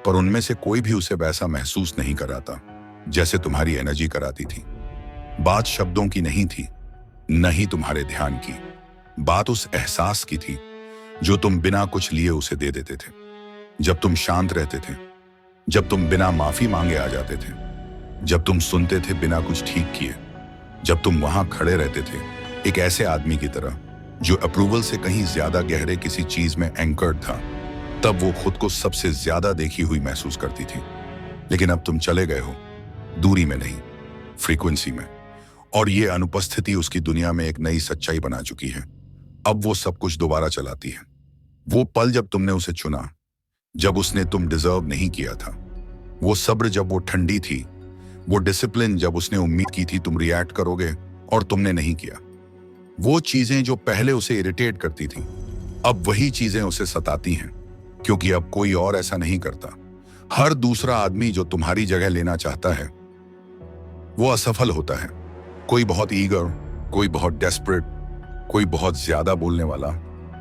पर उनमें से कोई भी उसे वैसा महसूस नहीं कराता जैसे तुम्हारी एनर्जी कराती थी। बात शब्दों की नहीं थी, न ही तुम्हारे ध्यान की। बात उस एहसास की थी जो तुम बिना कुछ लिए उसे दे देते थे। जब तुम शांत रहते थे, जब तुम बिना माफी मांगे आ जाते थे, जब तुम सुनते थे बिना कुछ ठीक किए, जब तुम वहां खड़े रहते थे एक ऐसे आदमी की तरह जो अप्रूवल से कहीं ज्यादा गहरे किसी चीज में एंकर्ड था, तब वो खुद को सबसे ज्यादा देखी हुई महसूस करती थी। लेकिन अब तुम चले गए हो, दूरी में नहीं, फ्रीक्वेंसी में, और ये अनुपस्थिति उसकी दुनिया में एक नई सच्चाई बना चुकी है। अब वो सब कुछ दोबारा चलाती है। वो पल जब तुमने उसे चुना, जब उसने तुम डिजर्व नहीं किया था, वो सब्र जब वो ठंडी थी, वो डिसिप्लिन जब उसने उम्मीद की थी तुम रिएक्ट करोगे और तुमने नहीं किया, वो चीजें जो पहले उसे इरिटेट करती थी, अब वही चीजें उसे सताती हैं, क्योंकि अब कोई और ऐसा नहीं करता। हर दूसरा आदमी जो तुम्हारी जगह लेना चाहता है वो असफल होता है। कोई बहुत ईगर, कोई बहुत डेस्परेट, कोई बहुत ज्यादा बोलने वाला,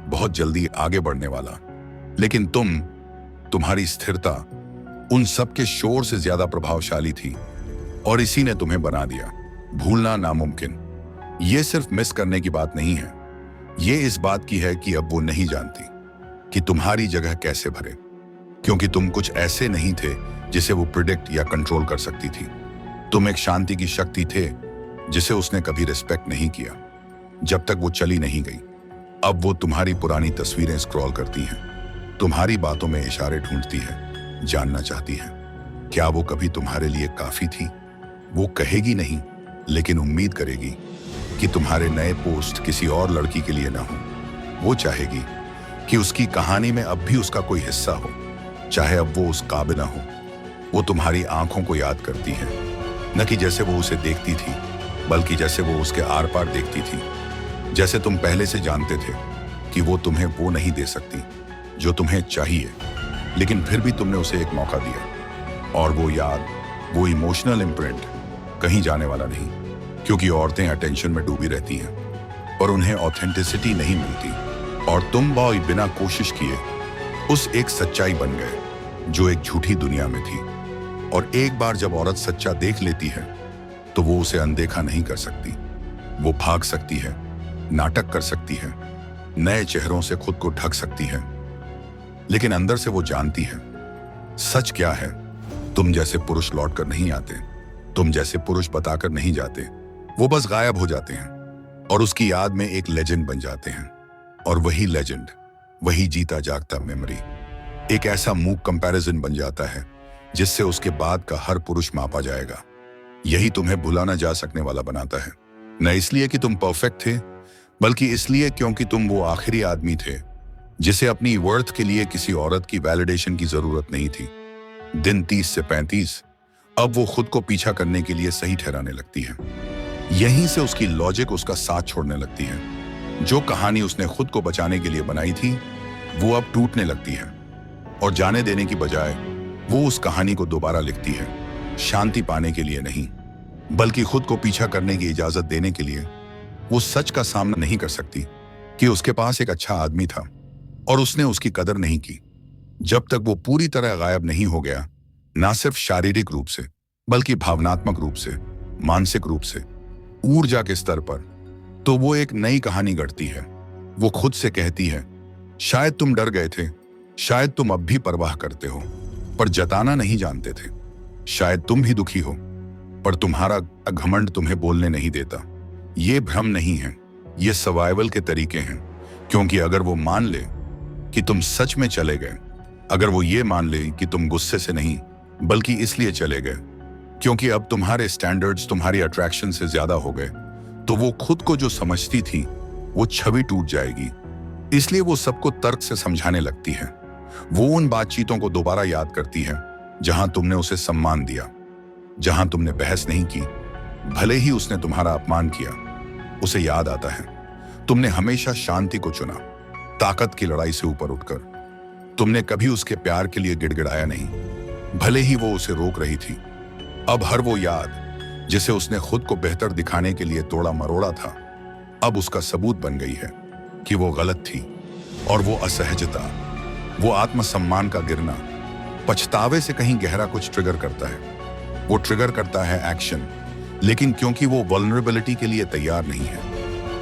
बहुत जल्दी आगे बढ़ने वाला। लेकिन तुम्हारी स्थिरता उन सब के शोर से ज्यादा प्रभावशाली थी, और इसी ने तुम्हें बना दिया। भूलना नामुमकिन। ये सिर्फ मिस करने की बात नहीं है, ये इस बात की है कि अब वो नहीं जानती कि तुम्हारी जगह कैसे भरे, क्योंकि तुम कुछ ऐसे नहीं थे जिसे वो प्रिडिक्ट या कंट्रोल कर सकती थी। तुम एक शांति की शक्ति थे जिसे उसने कभी रिस्पेक्ट नहीं किया जब तक वो चली नहीं गई। अब वो तुम्हारी पुरानी तस्वीरें स्क्रॉल करती हैं, तुम्हारी बातों में इशारे ढूंढती है, जानना चाहती है क्या वो कभी तुम्हारे लिए काफी थी। वो कहेगी नहीं, लेकिन उम्मीद करेगी कि तुम्हारे नए पोस्ट किसी और लड़की के लिए ना हो। वो चाहेगी कि उसकी कहानी में अब भी उसका कोई हिस्सा हो, चाहे अब वो उस काबिल ना हो। वो तुम्हारी आंखों को याद करती है, न कि जैसे वो उसे देखती थी, बल्कि जैसे वो उसके आर पार देखती थी। जैसे तुम पहले से जानते थे कि वो तुम्हें वो नहीं दे सकती जो तुम्हें चाहिए, लेकिन फिर भी तुमने उसे एक मौका दिया। और वो याद, वो इमोशनल इम्प्रिंट कहीं जाने वाला नहीं, क्योंकि औरतें अटेंशन में डूबी रहती हैं और उन्हें ऑथेंटिसिटी नहीं मिलती। और तुम बॉय बिना कोशिश किए उस एक सच्चाई बन गए जो एक झूठी दुनिया में थी। और एक बार जब औरत सच्चा देख लेती है तो वो उसे अनदेखा नहीं कर सकती। वो भाग सकती है, नाटक कर सकती है, नए चेहरों से खुद को ढक सकती है, लेकिन अंदर से वो जानती है सच क्या है। तुम जैसे पुरुष लौट कर नहीं आते, तुम जैसे पुरुष बताकर नहीं जाते। वो बस गायब हो जाते हैं और उसकी याद में एक लेजेंड बन जाते हैं। और वही लेजेंड, वही जीता जागता मेमोरी, एक ऐसा मूक कंपैरिजन बन जाता है जिससे उसके बाद का हर पुरुष मापा जाएगा। यही तुम्हें भुला ना जा सकने वाला बनाता है, न इसलिए कि तुम परफेक्ट थे, बल्कि इसलिए क्योंकि तुम वो आखिरी आदमी थे जिसे अपनी वर्थ के लिए किसी औरत की वैलिडेशन की जरूरत नहीं थी। दिन 30 से 35 अब वो खुद को पीछा करने के लिए सही ठहराने लगती है। यहीं से उसकी लॉजिक उसका साथ छोड़ने लगती है। जो कहानी उसने खुद को बचाने के लिए बनाई थी वो अब टूटने लगती है, और जाने देने की बजाय वो उस कहानी को दोबारा लिखती है, शांति पाने के लिए नहीं, बल्कि खुद को पीछा करने की इजाजत देने के लिए। वो सच का सामना नहीं कर सकती कि उसके पास एक अच्छा आदमी था और उसने उसकी कदर नहीं की। जब तक वो पूरी तरह गायब नहीं हो गया, ना सिर्फ शारीरिक रूप से बल्कि भावनात्मक रूप से, मानसिक रूप से, ऊर्जा के स्तर पर, तो वो एक नई कहानी गढ़ती है। वो खुद से कहती है, शायद तुम डर गए थे, शायद तुम अब भी परवाह करते हो पर जताना नहीं जानते थे, शायद तुम भी दुखी हो पर तुम्हारा घमंड तुम्हें बोलने नहीं देता। ये भ्रम नहीं है, ये सर्वाइवल के तरीके हैं। क्योंकि अगर वो मान ले कि तुम सच में चले गए, अगर वो ये मान ले कि तुम गुस्से से नहीं बल्कि इसलिए चले गए क्योंकि अब तुम्हारे स्टैंडर्ड्स तुम्हारी अट्रैक्शन से ज्यादा हो गए, तो वो खुद को जो समझती थी वो छवि टूट जाएगी। इसलिए वो सबको तर्क से समझाने लगती है। वो उन बातचीतों को दोबारा याद करती है जहां तुमने उसे सम्मान दिया, जहां तुमने बहस नहीं की, भले ही उसने तुम्हारा अपमान किया। उसे याद आता है तुमने हमेशा शांति को चुना, ताकत की लड़ाई से ऊपर उठकर। तुमने कभी उसके प्यार के लिए गिड़गिड़ाया नहीं, भले ही वो उसे रोक रही थी। अब हर वो याद जिसे उसने खुद को बेहतर दिखाने के लिए तोड़ा मरोड़ा था, अब उसका सबूत बन गई है कि वो गलत थी। और वो असहजता, वो आत्मसम्मान का गिरना, पछतावे से कहीं गहरा कुछ ट्रिगर करता है। वो ट्रिगर करता है एक्शन, लेकिन क्योंकि वो वल्नरेबिलिटी के लिए तैयार नहीं है,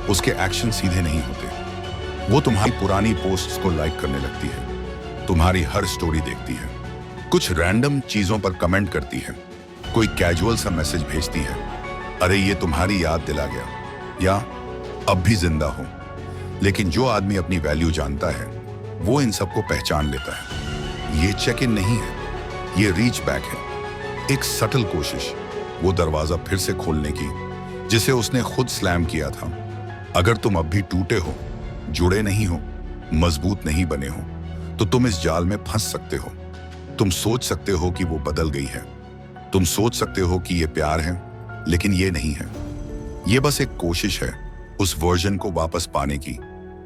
उसके एक्शन सीधे नहीं होते। वो तुम्हारी पुरानी पोस्ट्स को लाइक करने लगती है, तुम्हारी हर स्टोरी देखती है, कुछ रैंडम चीजों पर कमेंट करती है, कोई कैजुअल सा मैसेज भेजती है, अरे ये तुम्हारी याद दिला गया, या अब भी जिंदा हो। लेकिन जो आदमी अपनी वैल्यू जानता है वो इन सबको पहचान लेता है। ये चेक इन नहीं है, ये रीच बैक है, एक सटल कोशिश वो दरवाजा फिर से खोलने की जिसे उसने खुद स्लैम किया था। अगर तुम अब भी टूटे हो, जुड़े नहीं हो, मजबूत नहीं बने हो, तो तुम इस जाल में फंस सकते हो। तुम सोच सकते हो कि वो बदल गई है, तुम सोच सकते हो कि ये प्यार है, लेकिन ये नहीं है। ये बस एक कोशिश है उस वर्जन को वापस पाने की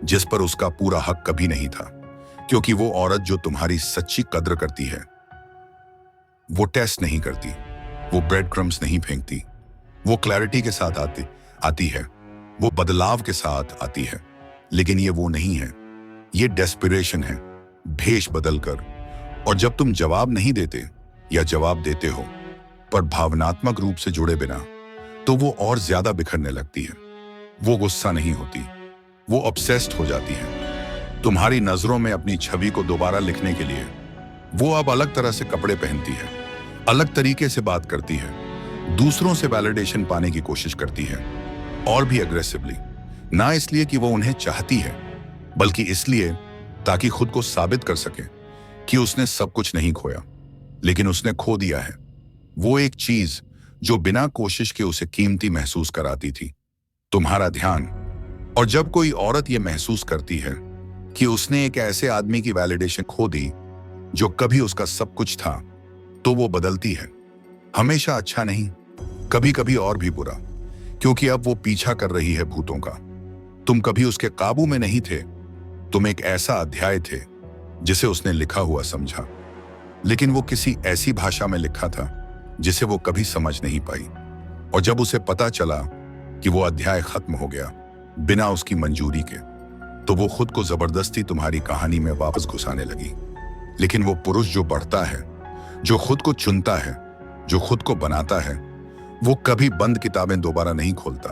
जिस पर उसका पूरा हक कभी नहीं था। क्योंकि वो औरत जो तुम्हारी सच्ची कद्र करती है वो टेस्ट नहीं करती, वो ब्रेड क्रम्स नहीं फेंकती, वो क्लैरिटी के साथ आती है, वो बदलाव के साथ आती है। लेकिन ये वो नहीं है, ये डेस्पिरेशन है, भेष बदल कर। और जब तुम जवाब नहीं देते या जवाब देते हो पर भावनात्मक रूप से जुड़े बिना, तो वो और ज्यादा बिखरने लगती है। वो गुस्सा नहीं होती, वो ऑब्सेस्ड हो जाती है। तुम्हारी नजरों में अपनी छवि को दोबारा लिखने के लिए वो अब अलग तरह से कपड़े पहनती है, अलग तरीके से बात करती है, दूसरों से वैलिडेशन पाने की कोशिश करती है, और भी अग्रेसिवली। ना इसलिए कि वो उन्हें चाहती है, बल्कि इसलिए ताकि खुद को साबित कर सके कि उसने सब कुछ नहीं खोया, लेकिन उसने खो दिया है वो एक चीज जो बिना कोशिश के उसे कीमती महसूस कराती थी, तुम्हारा ध्यान। और जब कोई औरत ये महसूस करती है कि उसने एक ऐसे आदमी की वैलिडेशन खो दी जो कभी उसका सब कुछ था, तो वो बदलती है। हमेशा अच्छा नहीं, कभी कभी और भी बुरा, क्योंकि अब वो पीछा कर रही है भूतों का। तुम कभी उसके काबू में नहीं थे, तुम एक ऐसा अध्याय थे जिसे उसने लिखा हुआ समझा, लेकिन वो किसी ऐसी भाषा में लिखा था जिसे वो कभी समझ नहीं पाई। और जब उसे पता चला कि वो अध्याय खत्म हो गया बिना उसकी मंजूरी के, तो वो खुद को जबरदस्ती तुम्हारी कहानी में वापस घुसाने लगी। लेकिन वो पुरुष जो बढ़ता है, जो खुद को चुनता है, जो खुद को बनाता है, वो कभी बंद किताबें दोबारा नहीं खोलता,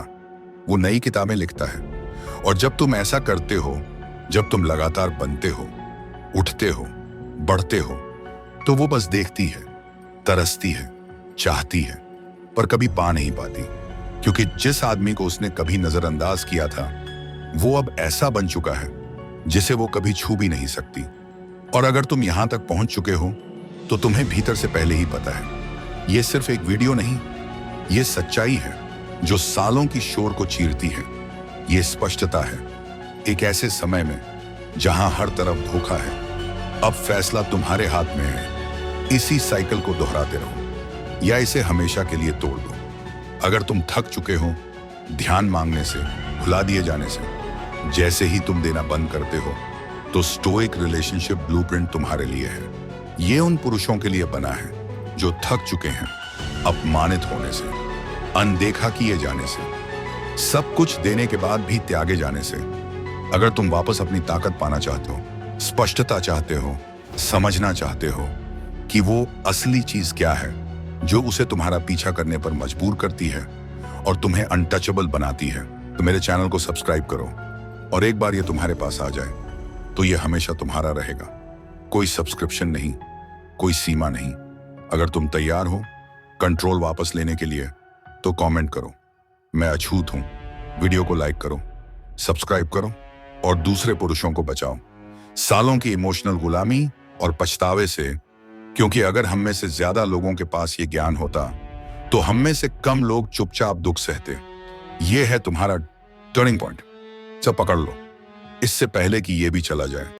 वो नई किताबें लिखता है। और जब तुम ऐसा करते हो, जब तुम लगातार बनते हो, उठते हो, बढ़ते हो, तो वो बस देखती है, तरसती है, चाहती है, पर कभी पा नहीं पाती। क्योंकि जिस आदमी को उसने कभी नजरअंदाज किया था, वो अब ऐसा बन चुका है जिसे वो कभी छू भी नहीं सकती। और अगर तुम यहां तक पहुंच चुके हो, तो तुम्हें भीतर से पहले ही पता है, ये सिर्फ एक वीडियो नहीं, ये सच्चाई है जो सालों की शोर को चीरती है। ये स्पष्टता है एक ऐसे समय में जहां हर तरफ धोखा है। अब फैसला तुम्हारे हाथ में है, इसी साइकिल को दोहराते रहो या इसे हमेशा के लिए तोड़ दो। अगर तुम थक चुके हो ध्यान मांगने से, भुला दिए जाने से, जैसे ही तुम देना बंद करते हो, तो स्टोइक रिलेशनशिप ब्लूप्रिंट तुम्हारे लिए है। ये उन पुरुषों के लिए बना है जो थक चुके हैं अपमानित होने से, अनदेखा किए जाने से, सब कुछ देने के बाद भी त्यागे जाने से। अगर तुम वापस अपनी ताकत पाना चाहते हो, स्पष्टता चाहते हो, समझना चाहते हो कि वो असली चीज क्या है जो उसे तुम्हारा पीछा करने पर मजबूर करती है और तुम्हें अनटचेबल बनाती है, तो मेरे चैनल को सब्सक्राइब करो। और एक बार ये तुम्हारे पास आ जाए तो ये हमेशा तुम्हारा रहेगा। कोई सब्सक्रिप्शन नहीं, कोई सीमा नहीं। अगर तुम तैयार हो कंट्रोल वापस लेने के लिए, तो कमेंट करो, मैं अछूत हूं। वीडियो को लाइक करो, सब्सक्राइब करो और दूसरे पुरुषों को बचाओ सालों की इमोशनल गुलामी और पछतावे से। क्योंकि अगर हम में से ज्यादा लोगों के पास ये ज्ञान होता, तो हम में से कम लोग चुपचाप दुख सहते। ये है तुम्हारा टर्निंग पॉइंट, सब पकड़ लो इससे पहले कि ये भी चला जाए।